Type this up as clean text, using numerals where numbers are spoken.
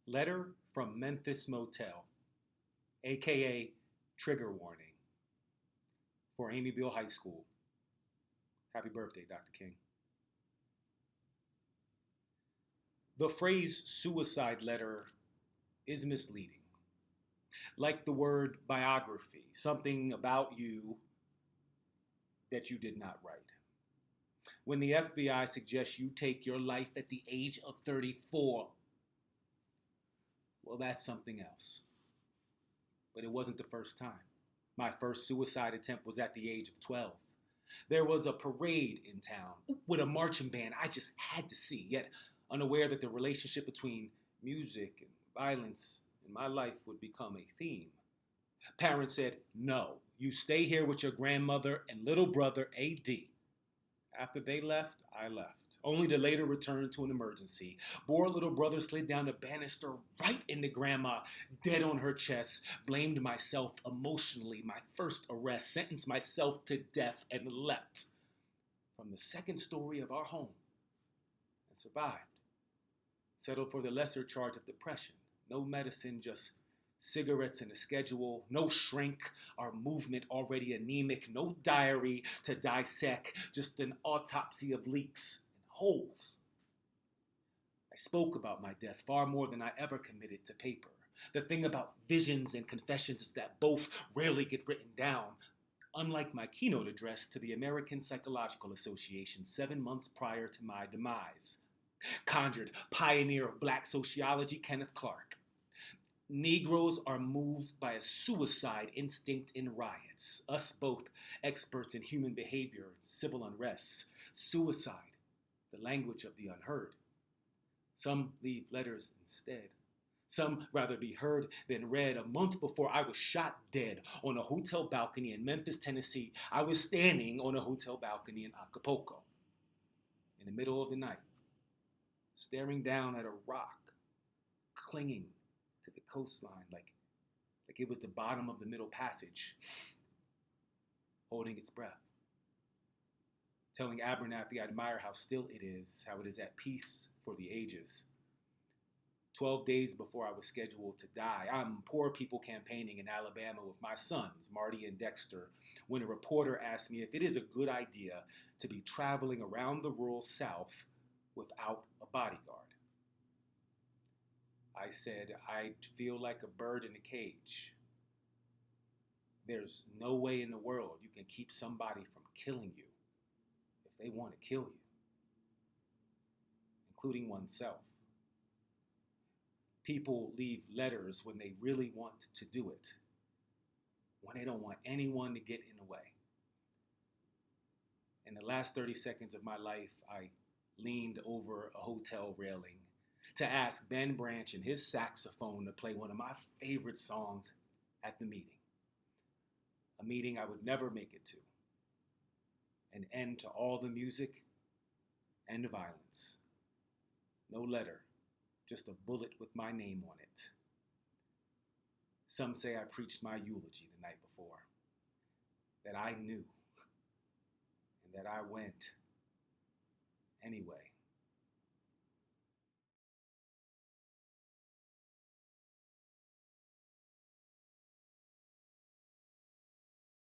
Letter from Memphis Motel, aka Trigger Warning, for Amy Biehl High School. Happy birthday, Dr. King. The phrase suicide letter is misleading. Like the word biography, something about you that you did not write. When the FBI suggests you take your life at the age of 34, well, that's something else. But it wasn't the first time. My first suicide attempt was at the age of 12. There was a parade in town with a marching band I just had to see, yet unaware that the relationship between music and violence in my life would become a theme. Parents said, "No, you stay here with your grandmother and little brother AD. After they left, I left, only to later return to an emergency. Poor little brother slid down the banister right into grandma, dead on her chest, blamed myself emotionally, my first arrest, sentenced myself to death, and lept from the second story of our home and survived. Settled for the lesser charge of depression. No medicine, just cigarettes and a schedule, no shrink, our movement already anemic, no diary to dissect, just an autopsy of leaks and holes. I spoke about my death far more than I ever committed to paper. The thing about visions and confessions is that both rarely get written down, unlike my keynote address to the American Psychological Association 7 months prior to my demise. Conjured pioneer of black sociology, Kenneth Clark. Negroes are moved by a suicide instinct in riots. Us both experts in human behavior and civil unrest. Suicide, the language of the unheard. Some leave letters instead. Some rather be heard than read. A month before I was shot dead on a hotel balcony in Memphis, Tennessee, I was standing on a hotel balcony in Acapulco in the middle of the night, staring down at a rock, clinging to the coastline like it was the bottom of the Middle Passage, holding its breath. Telling Abernathy I admire how still it is, how it is at peace for the ages. 12 days before I was scheduled to die, I'm poor people campaigning in Alabama with my sons, Marty and Dexter, when a reporter asked me if it is a good idea to be traveling around the rural South without a bodyguard. I said, I'd feel like a bird in a cage. There's no way in the world you can keep somebody from killing you if they want to kill you, including oneself. People leave letters when they really want to do it, when they don't want anyone to get in the way. In the last 30 seconds of my life, I leaned over a hotel railing to ask Ben Branch and his saxophone to play one of my favorite songs at the meeting. A meeting I would never make it to. An end to all the music and the violence. No letter, just a bullet with my name on it. Some say I preached my eulogy the night before, that I knew, and that I went anyway.